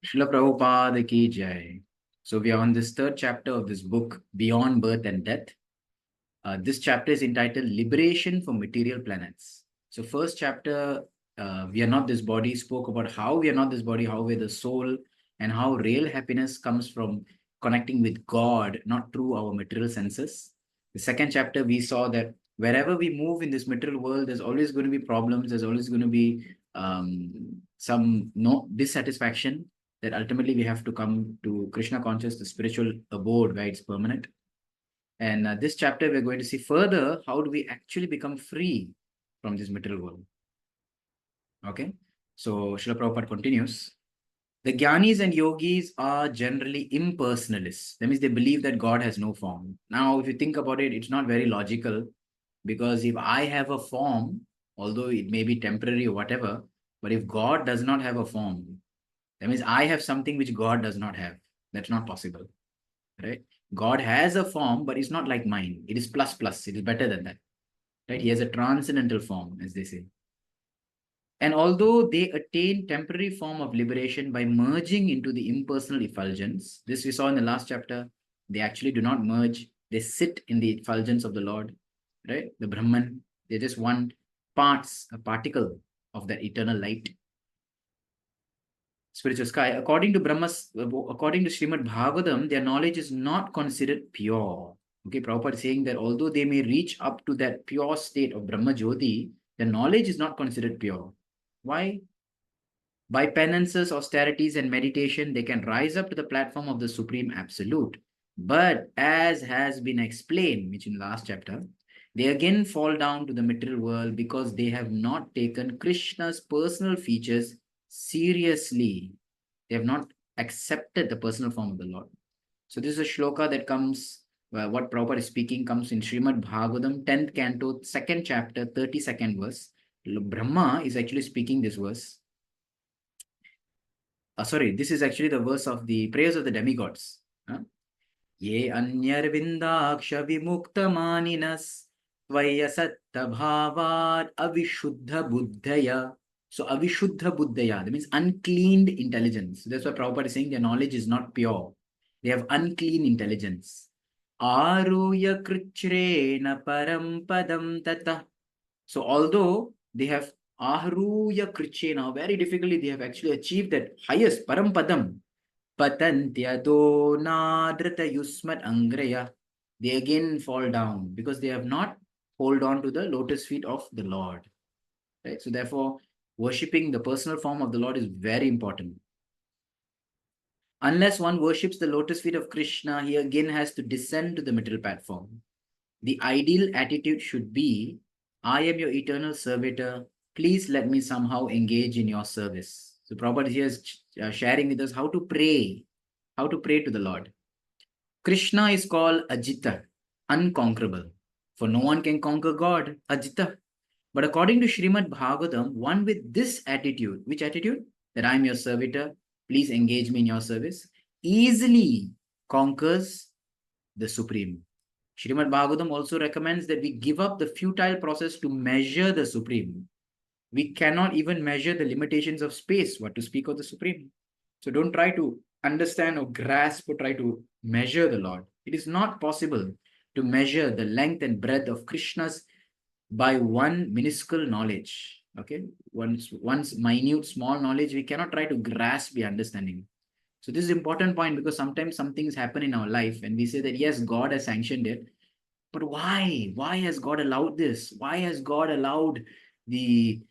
Srila Prabhupada ki jai. So we are on this third chapter of this book, Beyond Birth and Death. This chapter is entitled Liberation from Material Planets. So first chapter, we are not this body, spoke about how we are not this body, how we're the soul, and how real happiness comes from connecting with God, not through our material senses. The second chapter, we saw that wherever we move in this material world, there's always going to be problems, there's always going to be some no dissatisfaction, that ultimately we have to come to Krishna conscious, the spiritual abode where it's permanent. And this chapter, we're going to see further how do we actually become free from this material world. Okay, so Srila Prabhupada continues. The Gyanis and Yogis are generally impersonalists. That means they believe that God has no form. Now, if you think about it, it's not very logical, because if I have a form, although it may be temporary or whatever, but if God does not have a form, that means I have something which God does not have. That's not possible, right? God has a form, but it's not like mine. It is plus plus. It is better than that, right? He has a transcendental form, as they say. And although they attain temporary form of liberation by merging into the impersonal effulgence, this we saw in the last chapter, they actually do not merge. They sit in the effulgence of the Lord, right? The Brahman, they just want parts, a particle of that eternal light, spiritual sky. According to Srimad Bhagavatam, their knowledge is not considered pure. Okay, Prabhupada is saying that although they may reach up to that pure state of Brahma Jyoti, their knowledge is not considered pure. Why? By penances, austerities, and meditation, they can rise up to the platform of the Supreme Absolute. But as has been explained, which in last chapter, they again fall down to the material world because they have not taken Krishna's personal features seriously. They have not accepted the personal form of the Lord. So this is a shloka that comes, what Prabhupada is speaking comes in Srimad Bhagavatam, 10th canto, 2nd chapter, 32nd verse. Brahma is actually speaking this verse. This is actually the verse of the prayers of the demigods. Ye anyarvindaksha vimukta maninas tvayasatta bhavad avishuddha buddhaya. So avishuddha buddhaya, that means uncleaned intelligence. That's why Prabhupada is saying their knowledge is not pure. They have unclean intelligence. Aruya krichrena param padam tata. So although they have ahruya krichena, very difficultly they have actually achieved that highest parampadam. Patantyado nadrita yusmat angraya. They again fall down because they have not hold on to the lotus feet of the Lord. Right? So therefore, worshipping the personal form of the Lord is very important. Unless one worships the lotus feet of Krishna, he again has to descend to the material platform. The ideal attitude should be, I am your eternal servitor. Please let me somehow engage in your service. So Prabhupada here is sharing with us how to pray to the Lord. Krishna is called Ajita, unconquerable. For no one can conquer God, Ajita. But according to Srimad Bhagavatam, one with this attitude, which attitude? That I am your servitor, please engage me in your service, easily conquers the Supreme. Srimad Bhagavatam also recommends that we give up the futile process to measure the Supreme. We cannot even measure the limitations of space, what to speak of the Supreme. So don't try to understand or grasp or try to measure the Lord. It is not possible to measure the length and breadth of Krishna's by one minuscule knowledge. Okay, one's minute, small knowledge, we cannot try to grasp the understanding. So this is an important point, because sometimes some things happen in our life and we say that yes, God has sanctioned it, but why? Why has God allowed this? Why has God allowed the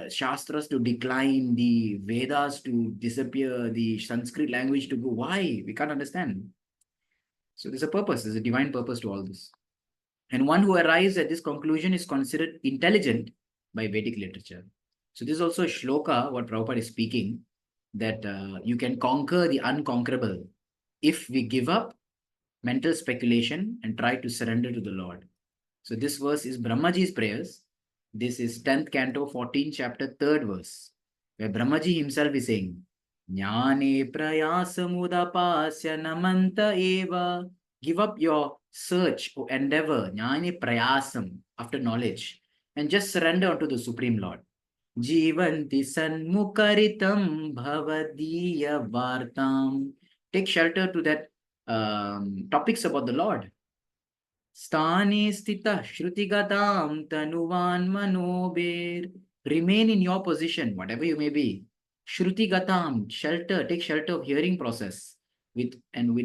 Shastras to decline, the Vedas to disappear, the Sanskrit language to go? Why? We can't understand. So there's a purpose, there's a divine purpose to all this. And one who arrives at this conclusion is considered intelligent by Vedic literature. So this is also a shloka, what Prabhupada is speaking, that you can conquer the unconquerable if we give up mental speculation and try to surrender to the Lord. So this verse is Brahmaji's prayers. This is 10th canto, 14th chapter, 3rd verse, where Brahmaji himself is saying, Jnane prayasamudapasya namanta eva. Give up your search or endeavor, jnane prayasam, after knowledge, and just surrender unto the Supreme Lord. Jivanti Sanmukaritam Bhavadiya Vartam. Take shelter to that topics about the Lord. Sthane stita shrutigatam tanuvan manobir. Remain in your position, whatever you may be. Shrutigatam, shelter, take shelter of hearing process with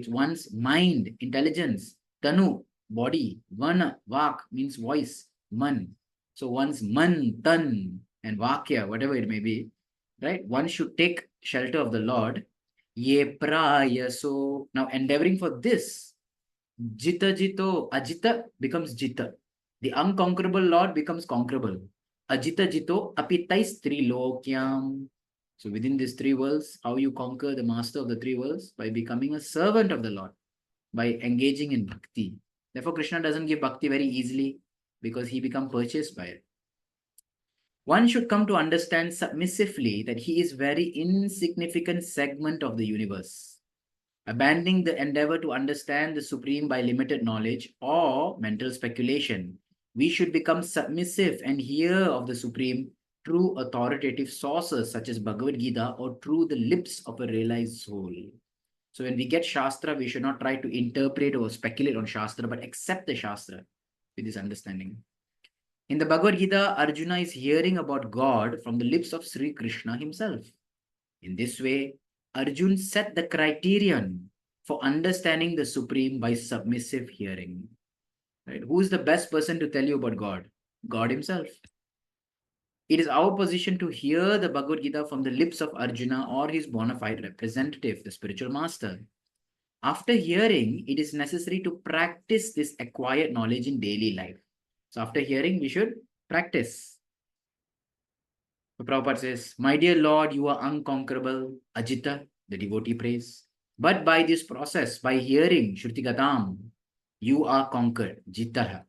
one's mind, intelligence. Tanu, body. Vana, vak means voice. Man. So one's man, tan, and vakya, whatever it may be. Right? One should take shelter of the Lord. Ye praya. So now endeavoring for this. Jita jito, ajita becomes jita. The unconquerable Lord becomes conquerable. Ajita jito, apitais trilokyam. So within these three worlds, how you conquer the master of the three worlds? By becoming a servant of the Lord, by engaging in bhakti. Therefore, Krishna doesn't give bhakti very easily because he becomes purchased by it. One should come to understand submissively that he is very insignificant segment of the universe. Abandoning the endeavor to understand the Supreme by limited knowledge or mental speculation, we should become submissive and hear of the Supreme through authoritative sources such as Bhagavad Gita or through the lips of a realized soul. So when we get Shastra, we should not try to interpret or speculate on Shastra, but accept the Shastra with this understanding. In the Bhagavad Gita, Arjuna is hearing about God from the lips of Sri Krishna himself. In this way, Arjun set the criterion for understanding the Supreme by submissive hearing. Right? Who is the best person to tell you about God? God himself. It is our position to hear the Bhagavad Gita from the lips of Arjuna or his bona fide representative, the spiritual master. After hearing, it is necessary to practice this acquired knowledge in daily life. So after hearing, we should practice. So Prabhupada says, my dear Lord, you are unconquerable, Ajita, the devotee prays. But by this process, by hearing Shrutigatam, you are conquered, Jitaha.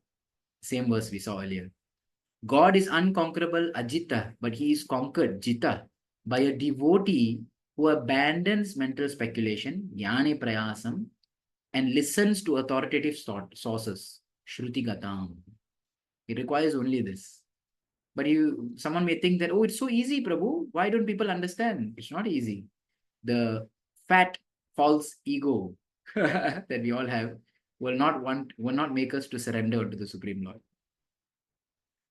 Same verse we saw earlier. God is unconquerable, Ajita, but he is conquered, Jita, by a devotee who abandons mental speculation, Jnane Prayasam, and listens to authoritative sources, Shrutigatam. It requires only this. But someone may think that, oh, it's so easy, Prabhu. Why don't people understand? It's not easy. The fat, false ego that we all have will not make us to surrender to the Supreme Lord.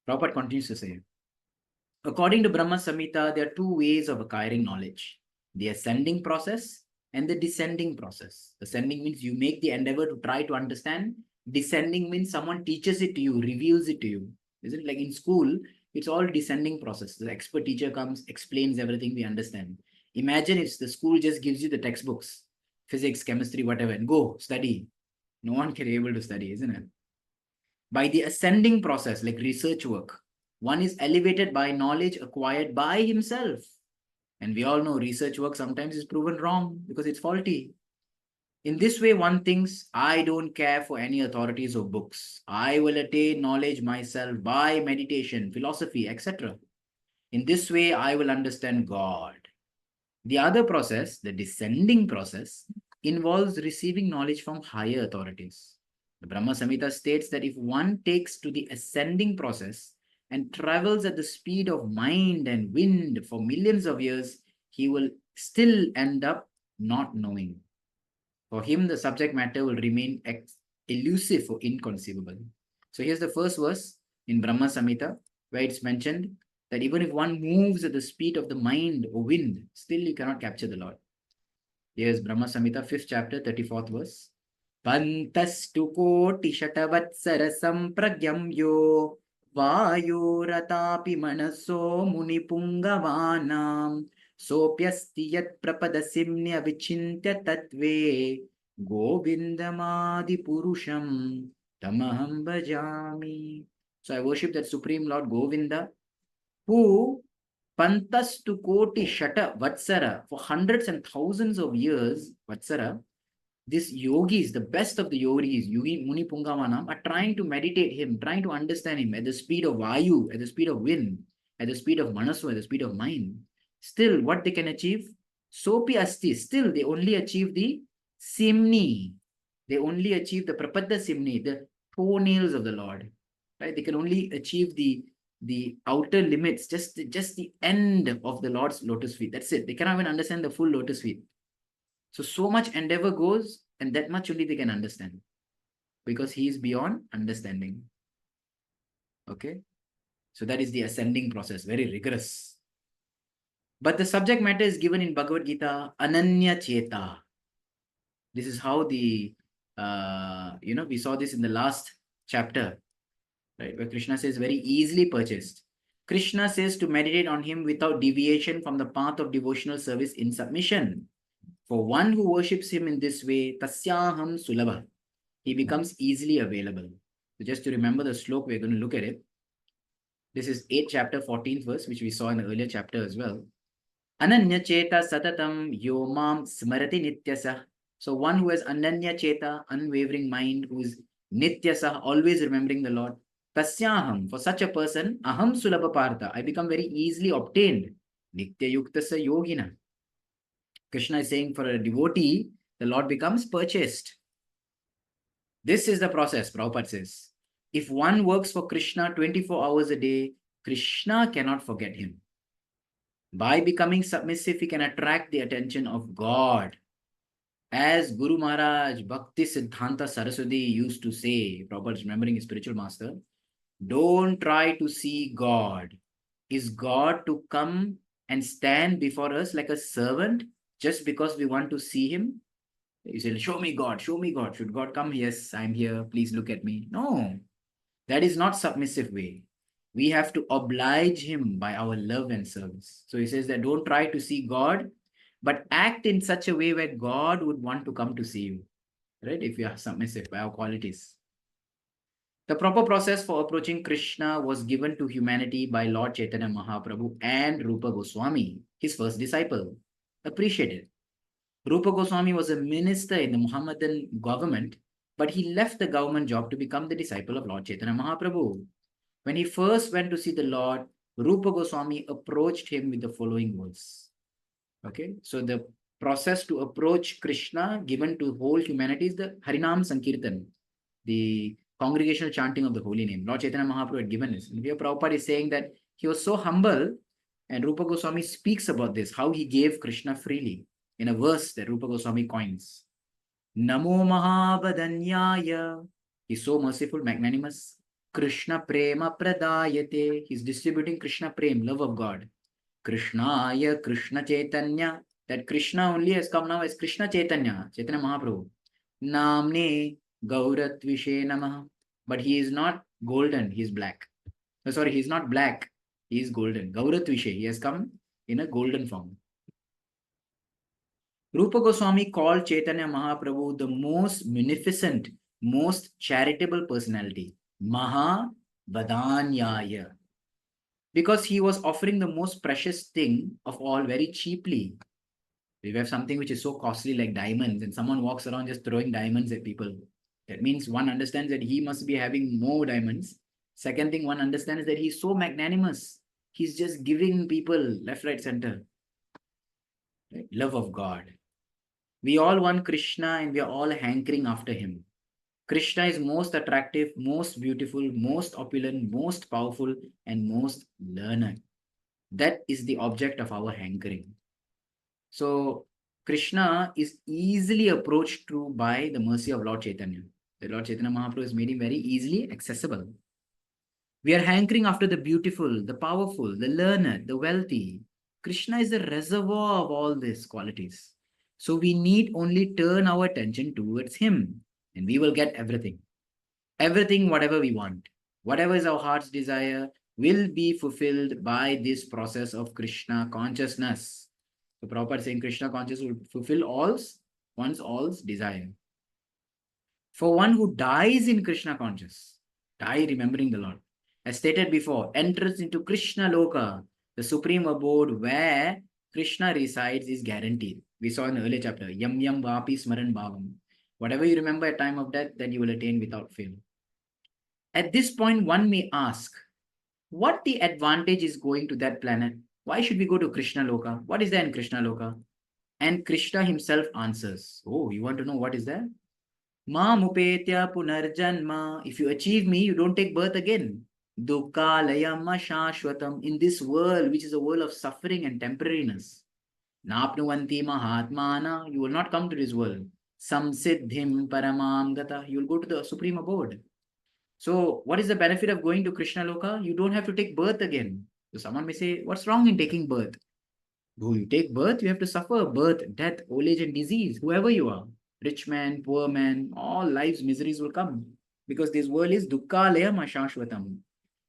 Prabhupada continues to say, according to Brahma Samhita, there are two ways of acquiring knowledge: the ascending process and the descending process. Ascending means you make the endeavor to try to understand. Descending means someone teaches it to you, reveals it to you. Isn't it like in school? It's all descending process. The expert teacher comes, explains everything, we understand. Imagine if the school just gives you the textbooks, physics, chemistry, whatever, and go study. No one can be able to study, isn't it? By the ascending process, like research work, one is elevated by knowledge acquired by himself. And we all know research work sometimes is proven wrong because it's faulty. In this way, one thinks, I don't care for any authorities or books. I will attain knowledge myself by meditation, philosophy, etc. In this way, I will understand God. The other process, the descending process, involves receiving knowledge from higher authorities. The Brahma Samhita states that if one takes to the ascending process and travels at the speed of mind and wind for millions of years, he will still end up not knowing. For him, the subject matter will remain elusive or inconceivable. So here's the first verse in Brahma Samhita, where it's mentioned that even if one moves at the speed of the mind or wind, still you cannot capture the Lord. Here's Brahma Samhita, 5th chapter, 34th verse. Pantastu koti shatavatsara sampragyam yo vayuratapi manaso munipungavaanam sopyasti yat prapadasimnya vichintya tatve govindamadi purusham tamaham bhajami. So I worship that Supreme Lord Govinda, who pantastu koti shata vatsara, for hundreds and thousands of years, vatsara, these yogis, the best of the yogis, Yogi Muni Pungavanam, are trying to meditate him, trying to understand him at the speed of Vayu, at the speed of wind, at the speed of Manasu, at the speed of mind. Still, what they can achieve? Sopi Asti, still they only achieve the Simni. They only achieve the Prapada Simni, the toenails of the Lord. Right? They can only achieve the the outer limits, just the end of the Lord's lotus feet. That's it. They cannot even understand the full lotus feet. So much endeavor goes, and that much only they can understand, because he is beyond understanding. Okay, so that is the ascending process, very rigorous. But the subject matter is given in Bhagavad Gita, Ananya Cheta. This is how the, we saw this in the last chapter, right? Where Krishna says, very easily purchased. Krishna says to meditate on him without deviation from the path of devotional service in submission. For one who worships him in this way, tasyaham sulabha, he becomes easily available. So just to remember the sloka, we're going to look at it. This is 8th chapter, 14th verse, which we saw in the earlier chapter as well. Ananya cheta satatam yomam smarati nityasa. So one who has ananya cheta, unwavering mind, who is nityasa, always remembering the Lord. Tasyaham, for such a person, aham sulabha partha, I become very easily obtained. Nitya yuktasa yogina. Krishna is saying, for a devotee, the Lord becomes purchased. This is the process, Prabhupada says. If one works for Krishna 24 hours a day, Krishna cannot forget him. By becoming submissive, he can attract the attention of God. As Guru Maharaj Bhakti Siddhanta Saraswati used to say, Prabhupada is remembering his spiritual master, don't try to see God. Is God to come and stand before us like a servant just because we want to see him? You say, show me God, show me God. Should God come? Yes, I'm here. Please look at me. No, that is not submissive way. We have to oblige him by our love and service. So he says that don't try to see God, but act in such a way where God would want to come to see you, right? If you are submissive by our qualities. The proper process for approaching Krishna was given to humanity by Lord Chaitanya Mahaprabhu and Rupa Goswami, his first disciple. Appreciate it. Rupa Goswami was a minister in the Muhammadan government, but he left the government job to become the disciple of Lord Chaitanya Mahaprabhu. When he first went to see the Lord, Rupa Goswami approached him with the following words. Okay, so the process to approach Krishna given to whole humanity is the Harinam Sankirtan, the congregational chanting of the holy name. Lord Chaitanya Mahaprabhu had given this. And here Prabhupada is saying that he was so humble, and Rupa Goswami speaks about this, how he gave Krishna freely in a verse that Rupa Goswami coins. Namo Mahavadanyaya. He's so merciful, magnanimous. Krishna Prema Pradayate. He's distributing Krishna Prem, love of God. Krishnaya Krishna Chaitanya. That Krishna only has come now as Krishna Chaitanya, Chaitanya Mahaprabhu. Namne Gauratvishe Namaha. But he is not golden, he is black. Sorry, he is not black, he is golden. Gauratvishe, he has come in a golden form. Rupa Goswami called Chaitanya Mahaprabhu the most munificent, most charitable personality, Mahavadanyaya, because he was offering the most precious thing of all very cheaply. We have something which is so costly like diamonds, and someone walks around just throwing diamonds at people. That means one understands that he must be having more diamonds. Second thing one understands that he's so magnanimous. He's just giving people left, right, center. Right? Love of God. We all want Krishna and we are all hankering after him. Krishna is most attractive, most beautiful, most opulent, most powerful, and most learned. That is the object of our hankering. So Krishna is easily approached through by the mercy of Lord Chaitanya. The Lord Chaitanya Mahaprabhu has made him very easily accessible. We are hankering after the beautiful, the powerful, the learned, the wealthy. Krishna is the reservoir of all these qualities. So we need only turn our attention towards him and we will get everything. Everything, whatever we want. Whatever is our heart's desire will be fulfilled by this process of Krishna consciousness. So Prabhupada saying Krishna consciousness will fulfill one's all's desire. For one who dies in Krishna conscious, die remembering the Lord, as stated before, enters into Krishna Loka, the supreme abode where Krishna resides is guaranteed. We saw in the earlier chapter, Yam Yam Vapi Smaran Bhavam. Whatever you remember at time of death, that you will attain without fail. At this point, one may ask, what the advantage is going to that planet? Why should we go to Krishna Loka? What is there in Krishna Loka? And Krishna himself answers, oh, you want to know what is there? Ma mupetya punarjanma. If you achieve me, you don't take birth again. Dukkalayam ashashvatam. In this world, which is a world of suffering and temporariness. Napnuvanti mahatmana. You will not come to this world. Samsiddhim paramam gata. You will go to the supreme abode. So, what is the benefit of going to Krishna Loka? You don't have to take birth again. So, someone may say, what's wrong in taking birth? Though you take birth, you have to suffer birth, death, old age, and disease, whoever you are. Rich man, poor man, all life's miseries will come. Because this world is dukkha alayam ashashvatam.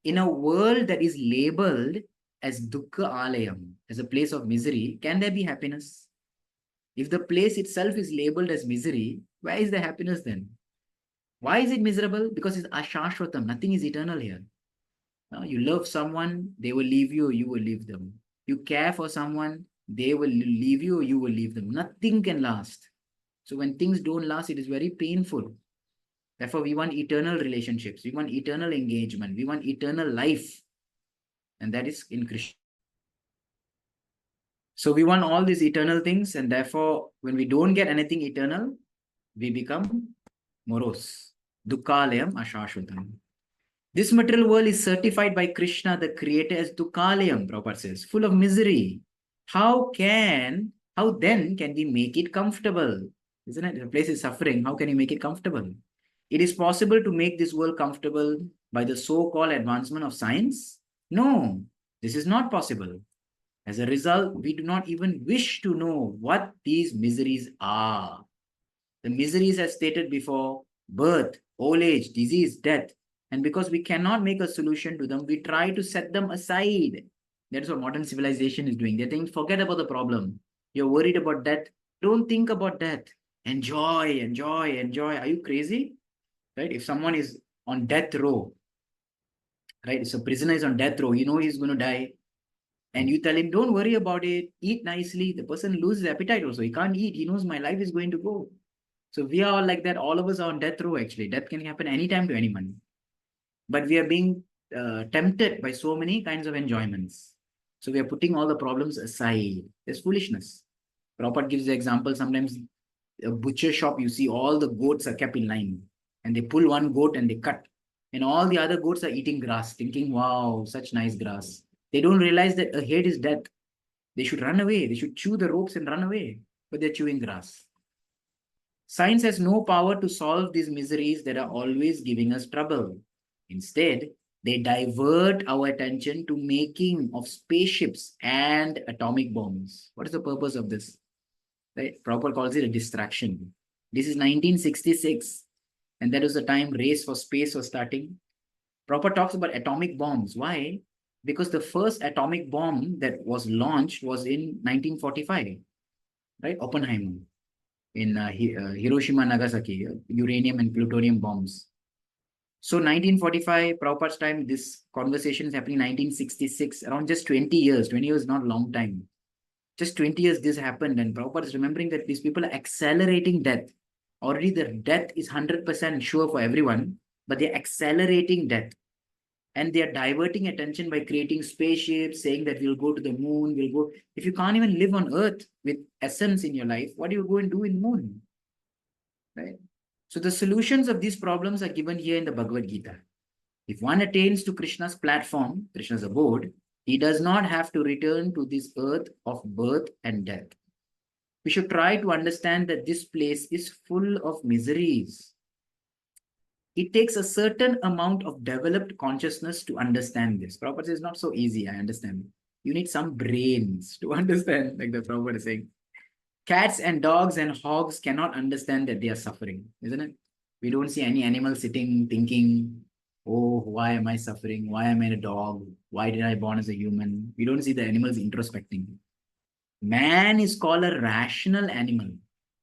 In a world that is labeled as dukkha alayam, as a place of misery, can there be happiness? If the place itself is labeled as misery, where is the happiness then? Why is it miserable? Because it's ashashvatam. Nothing is eternal here. You love someone, they will leave you, you will leave them. You care for someone, they will leave you, you will leave them. Nothing can last. So when things don't last, it is very painful. Therefore, we want eternal relationships. We want eternal engagement. We want eternal life. And that is in Krishna. So we want all these eternal things. And therefore, when we don't get anything eternal, we become morose. Dukkalayam ashashvatam. This material world is certified by Krishna, the creator, as Dukkalayam, Prabhupada says, full of misery. How then can we make it comfortable? Isn't it? The place is suffering. How can you make it comfortable? It is possible to make this world comfortable by the so-called advancement of science? No, this is not possible. As a result, we do not even wish to know what these miseries are. The miseries, as stated before, birth, old age, disease, death. And because we cannot make a solution to them, we try to set them aside. That's what modern civilization is doing. They're saying, forget about the problem. You're worried about death. Don't think about death. Enjoy, enjoy, enjoy. Are you crazy? Right? If someone is on death row, right? So prisoner is on death row, you know he's going to die. And you tell him, don't worry about it. Eat nicely. The person loses appetite also. He can't eat. He knows my life is going to go. So we are all like that. All of us are on death row, actually. Death can happen anytime to anyone. But we are being tempted by so many kinds of enjoyments. So we are putting all the problems aside. There's foolishness. Prabhupada gives the example. Sometimes a butcher shop, you see all the goats are kept in line. And they pull one goat and they cut. And all the other goats are eating grass, thinking, wow, such nice grass. They don't realize that ahead is death. They should run away. They should chew the ropes and run away. But they're chewing grass. Science has no power to solve these miseries that are always giving us trouble. Instead, they divert our attention to making of spaceships and atomic bombs. What is the purpose of this? Right? Prabhupada calls it a distraction. This is 1966, and that was the time race for space was starting. Prabhupada talks about atomic bombs. Why? Because the first atomic bomb that was launched was in 1945, right? Oppenheimer in Hiroshima, Nagasaki, uranium and plutonium bombs. So 1945, Prabhupada's time, this conversation is happening in 1966, around just 20 years. 20 years is not a long time. Just 20 years this happened, and Prabhupada is remembering that these people are accelerating death. Already the death is 100% sure for everyone, but they're accelerating death. And they are diverting attention by creating spaceships, saying that we'll go to the moon, we'll go. If you can't even live on Earth with essence in your life, what do you go and do in moon? Right? So the solutions of these problems are given here in the Bhagavad Gita. If one attains to Krishna's platform, Krishna's abode, he does not have to return to this earth of birth and death. We should try to understand that this place is full of miseries. It takes a certain amount of developed consciousness to understand this. Prabhupada says it's not so easy, I understand. You need some brains to understand, like the Prabhupada is saying. Cats and dogs and hogs cannot understand that they are suffering, isn't it? We don't see any animal sitting thinking, oh, why am I suffering? Why am I a dog? Why did I born as a human? We don't see the animals introspecting. Man is called a rational animal,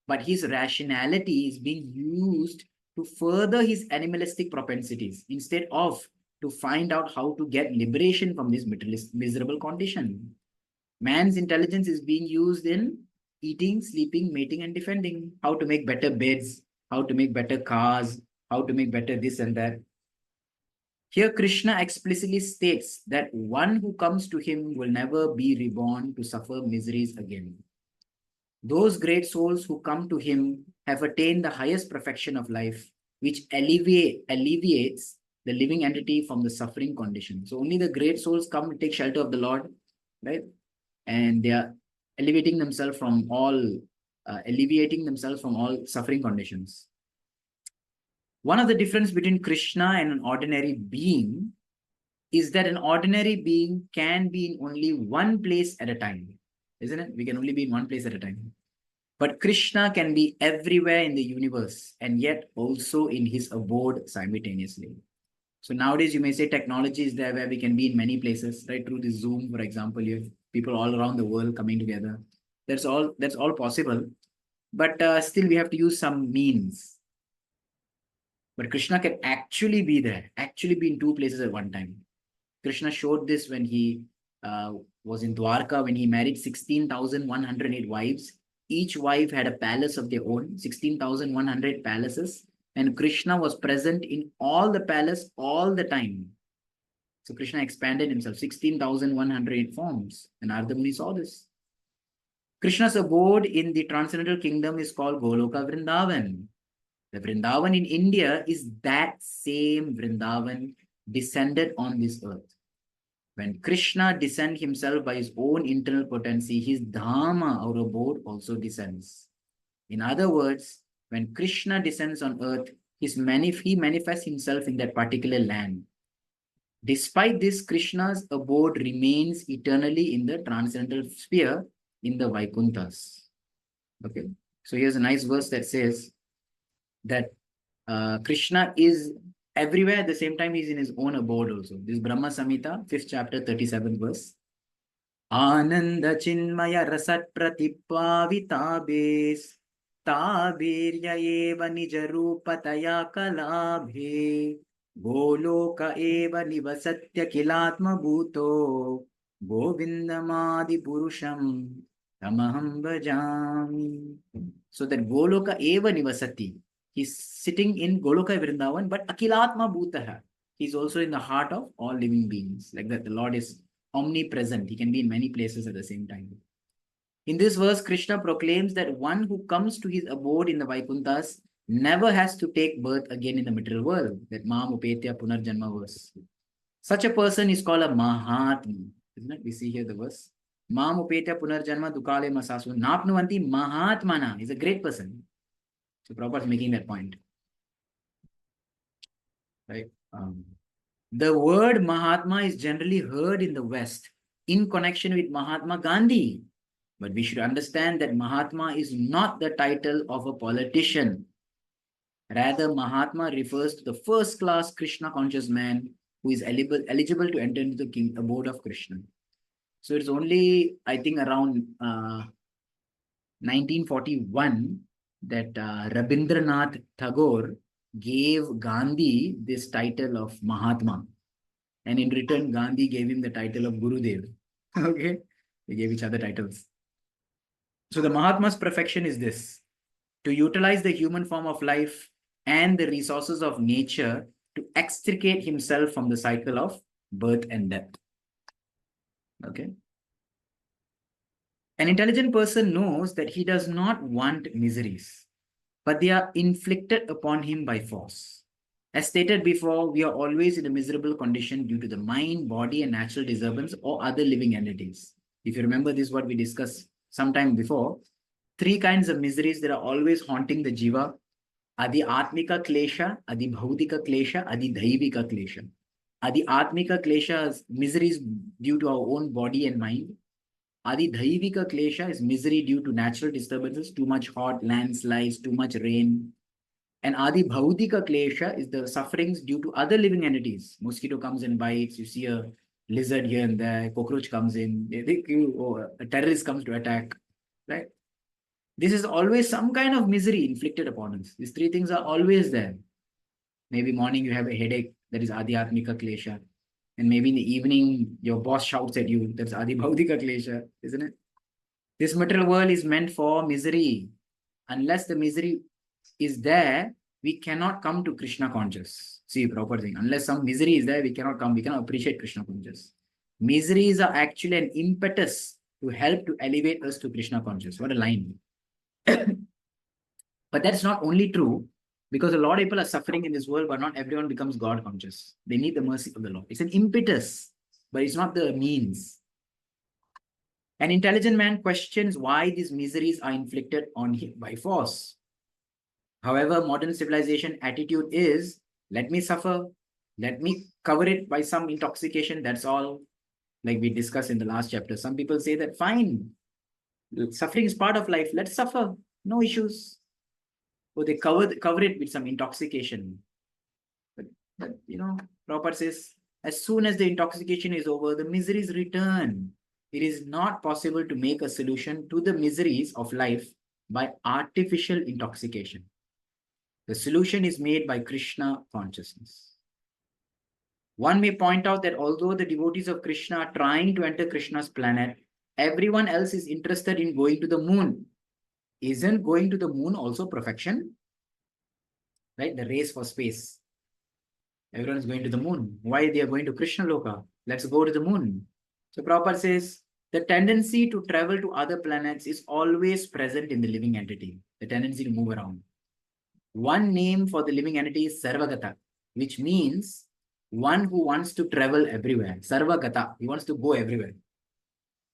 but his rationality is being used to further his animalistic propensities instead of to find out how to get liberation from this miserable condition. Man's intelligence is being used in eating, sleeping, mating, and defending. How to make better beds, how to make better cars, how to make better this and that. Here, Krishna explicitly states that one who comes to him will never be reborn to suffer miseries again. Those great souls who come to him have attained the highest perfection of life, which alleviates the living entity from the suffering condition. So only the great souls come and take shelter of the Lord, right? And they are alleviating themselves from all suffering conditions. One of the difference between Krishna and an ordinary being is that an ordinary being can be in only one place at a time, isn't it? We can only be in one place at a time. But Krishna can be everywhere in the universe and yet also in his abode simultaneously. So nowadays you may say technology is there where we can be in many places, right? Through the Zoom, for example, you have people all around the world coming together. That's all possible. But still we have to use some means. But Krishna can actually be there, actually be in two places at one time. Krishna showed this when he was in Dwarka, when he married 16,108 wives. Each wife had a palace of their own, 16,100 palaces. And Krishna was present in all the palace all the time. So Krishna expanded himself, 16,108 forms. And Narada Muni saw this. Krishna's abode in the transcendental kingdom is called Goloka Vrindavan. The Vrindavan in India is that same Vrindavan descended on this earth. When Krishna descends himself by his own internal potency, his Dhamma, our abode, also descends. In other words, when Krishna descends on earth, he manifests himself in that particular land. Despite this, Krishna's abode remains eternally in the transcendental sphere in the Vaikunthas. Okay, so here's a nice verse that says that Krishna is everywhere at the same time he's in his own abode also. This Brahma Samhita, 5th chapter, 37th verse. Ananda Chinmaya Rasat Pratipavitaves Tabirya eva nijarupataya kalabhe Goloka eva nivasatya kilatma bhuto Govindamadi Purusham Tamaham Bhajami. So that Goloka eva nivasati, he's sitting in Goloka Vrindavan, but Akilatma Bhutaha, he's also in the heart of all living beings. Like that, the Lord is omnipresent. He can be in many places at the same time. In this verse, Krishna proclaims that one who comes to his abode in the Vaikunthas never has to take birth again in the material world. That Mam Upetya Punarjanma verse. Such a person is called a Mahatma. Isn't it? We see here the verse. Mam Upetya Punarjanma Dukale Masasu Napnuvanti Mahatmana. He's a great person. So Prabhupada is making that point. Right? The word Mahatma is generally heard in the West in connection with Mahatma Gandhi. But we should understand that Mahatma is not the title of a politician. Rather, Mahatma refers to the first-class Krishna conscious man who is eligible to enter into the abode of Krishna. So it's only, I think, around 1941 that Rabindranath Tagore gave Gandhi this title of Mahatma. And in return, Gandhi gave him the title of Gurudev. Okay? They gave each other titles. So the Mahatma's perfection is this: to utilize the human form of life and the resources of nature to extricate himself from the cycle of birth and death. Okay? An intelligent person knows that he does not want miseries, but they are inflicted upon him by force. As stated before, we are always in a miserable condition due to the mind, body, and natural disturbance or other living entities. If you remember this, what we discussed sometime before, 3 kinds of miseries that are always haunting the jiva: Adi Atmika Klesha, Adi Bhautika Klesha, Adi Daivika Klesha. Adi Atmika Klesha is miseries due to our own body and mind. Adi Daivika Klesha is misery due to natural disturbances, too much hot, landslides, too much rain. And Adi Bhautika Klesha is the sufferings due to other living entities. Mosquito comes and bites, you see a lizard here and there, cockroach comes in, they think a terrorist comes to attack, right? This is always some kind of misery inflicted upon us. These 3 things are always there. Maybe morning you have a headache, that is Adhyatmika Klesha. And maybe in the evening, your boss shouts at you, that's Adi Bhaudika Klesha, isn't it? This material world is meant for misery. Unless the misery is there, we cannot come to Krishna conscious. See, proper thing. Unless some misery is there, we cannot appreciate Krishna conscious. Miseries are actually an impetus to help to elevate us to Krishna conscious. What a line. But that's not only true. Because a lot of people are suffering in this world, but not everyone becomes God conscious. They need the mercy of the Lord. It's an impetus, but it's not the means. An intelligent man questions why these miseries are inflicted on him by force. However, modern civilization attitude is, let me suffer, let me cover it by some intoxication, that's all. Like we discussed in the last chapter. Some people say that, fine, suffering is part of life, let's suffer, no issues. Or they cover it with some intoxication. But Prabhupada says, as soon as the intoxication is over, the miseries return. It is not possible to make a solution to the miseries of life by artificial intoxication. The solution is made by Krishna consciousness. One may point out that although the devotees of Krishna are trying to enter Krishna's planet, everyone else is interested in going to the moon. Isn't going to the moon also perfection? Right? The race for space. Everyone is going to the moon. Why they are going to Krishna Loka? Let's go to the moon. So Prabhupada says, the tendency to travel to other planets is always present in the living entity. The tendency to move around. One name for the living entity is Sarvagata, which means one who wants to travel everywhere. Sarvagata, he wants to go everywhere.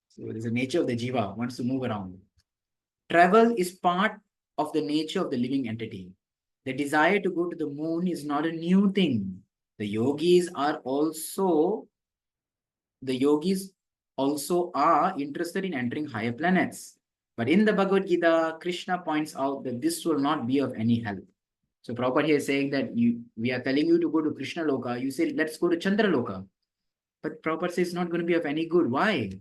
So there's a nature of the jiva, wants to move around. Travel is part of the nature of the living entity. The desire to go to the moon is not a new thing. The yogis also are interested in entering higher planets. But in the Bhagavad Gita, Krishna points out that this will not be of any help. So Prabhupada here is saying that we are telling you to go to Krishna Loka. You say, let's go to Chandra Loka. But Prabhupada says it's not going to be of any good. Why?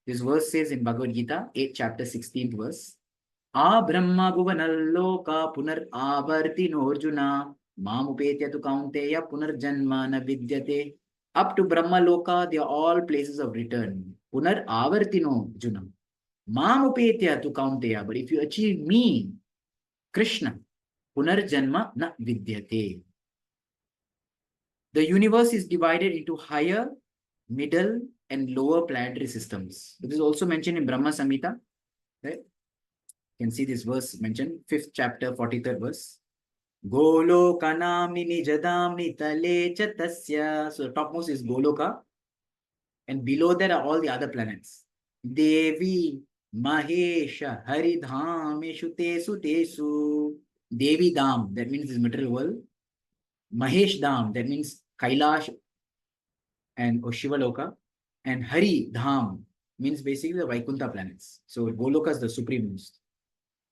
This verse says in Bhagavad Gita, 8 chapter 16th verse, A Brahma Bhuvanalloka Punar Avartino Arjuna Mamupetya tu Kaunteya Punar Janmana Vidyate. Up to Brahma Loka, they are all places of return. Punar Avartino Arjuna Mamupetya tu Kaunteya. But if you achieve me, Krishna, Punarjanma na vidyate. The universe is divided into higher, middle, and lower planetary systems. This is also mentioned in Brahma Samhita. Right? You can see this verse mentioned, 5th chapter, 43rd verse. Goloka namni nijadamni tale chatasya. So the topmost is Goloka. And below that are all the other planets. Devi, Mahesha, Haridhameshu tesu tesu. Devi Dham, that means this material world. Mahesh Dham, that means Kailash and Shivaloka. And Hari Dham means basically the Vaikuntha planets. So Goloka is the supremost.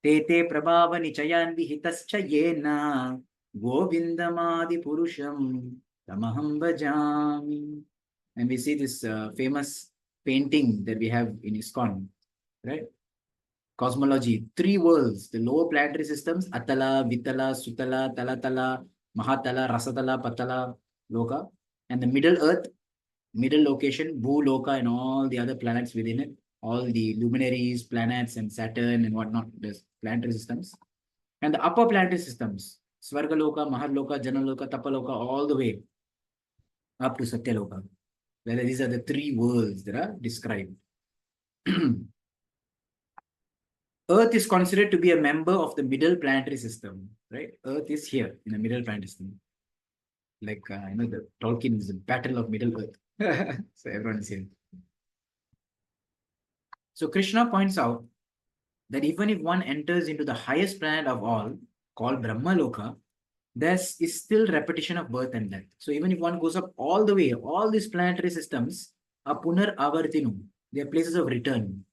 Tete Prabhava Nichayan Vihitascha Yena Govindamadi Purusham Tamaham Bhajami. And we see this famous painting that we have in ISKCON, right? Cosmology, 3 worlds, the lower planetary systems, Atala, Vitala, Sutala, Talatala, Mahatala, Rasatala, Patala, Loka, and the middle earth, middle location, Bhu-Loka, and all the other planets within it, all the luminaries, planets, and Saturn and whatnot, the planetary systems. And the upper planetary systems, Svargaloka, Maharloka, Janaloka, Tapaloka, all the way up to Satyaloka. Well, these are the 3 worlds that are described. Earth is considered to be a member of the middle planetary system, right? Earth is here in the middle planetary system. Like, the Tolkien is the battle of Middle Earth. So everyone is here. So Krishna points out that even if one enters into the highest planet of all, called Brahma Loka, there is still repetition of birth and death. So even if one goes up all the way, all these planetary systems are Punar Avartinu. They are places of return.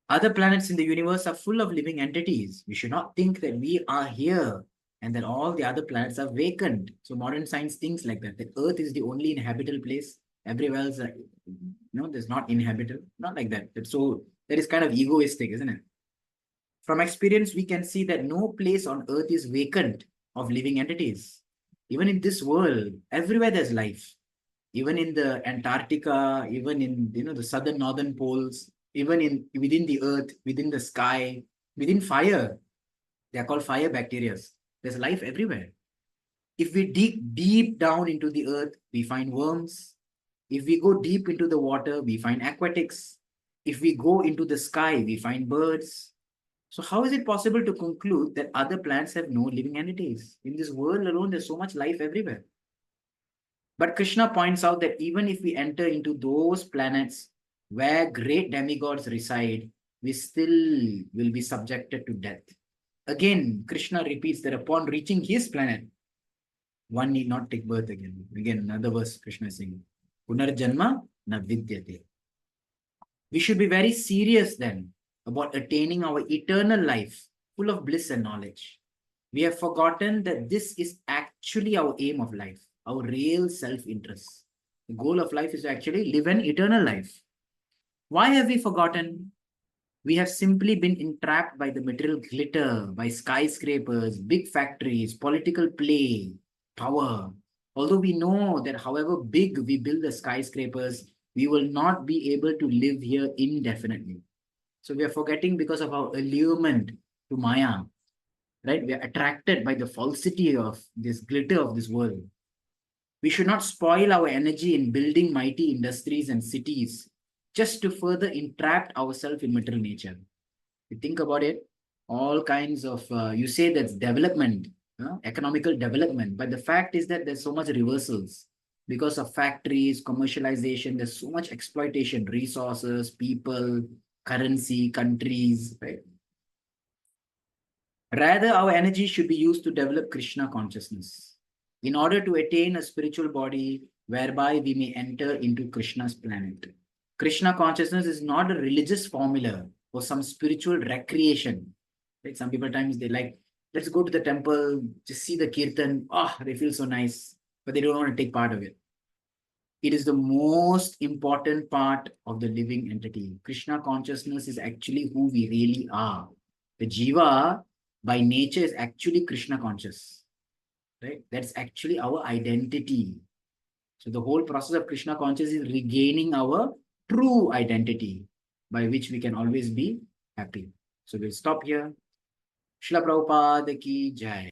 Other planets in the universe are full of living entities. We should not think that we are here and that all the other planets are vacant. So modern science thinks like that. The Earth is the only inhabitable place. Everywhere else, there's not inhabitable. Not like that. So that is kind of egoistic, isn't it? From experience, we can see that no place on Earth is vacant of living entities. Even in this world, everywhere there's life. Even in the Antarctica, even in the southern northern poles, even within the earth, within the sky, within fire. They are called fire bacteria. There's life everywhere. If we dig deep down into the earth, we find worms. If we go deep into the water, we find aquatics. If we go into the sky, we find birds. So how is it possible to conclude that other planets have no living entities? In this world alone, there's so much life everywhere. But Krishna points out that even if we enter into those planets where great demigods reside, we still will be subjected to death. Again, Krishna repeats that upon reaching his planet, one need not take birth again. Again, another verse Krishna is saying, Punarjanma na vidyate. We should be very serious then about attaining our eternal life full of bliss and knowledge. We have forgotten that this is actually our aim of life, our real self-interest. The goal of life is to actually live an eternal life. Why have we forgotten? We have simply been entrapped by the material glitter, by skyscrapers, big factories, political play, power. Although we know that however big we build the skyscrapers, we will not be able to live here indefinitely. So we are forgetting because of our allurement to Maya, right? We are attracted by the falsity of this glitter of this world. We should not spoil our energy in building mighty industries and cities just to further entrap ourselves in material nature. You think about it, all kinds of, you say that's development, economical development, but the fact is that there's so much reversals because of factories, commercialization, there's so much exploitation, resources, people, currency, countries, right? Rather, our energy should be used to develop Krishna consciousness in order to attain a spiritual body whereby we may enter into Krishna's planet. Krishna consciousness is not a religious formula or some spiritual recreation. Right? Some people times they like, let's go to the temple, just see the kirtan. Ah, they feel so nice, but they don't want to take part of it. It is the most important part of the living entity. Krishna consciousness is actually who we really are. The jiva by nature is actually Krishna conscious, right? That's actually our identity. So the whole process of Krishna conscious is regaining our true identity by which we can always be happy. So we'll stop here. Srila Prabhupada ki jai.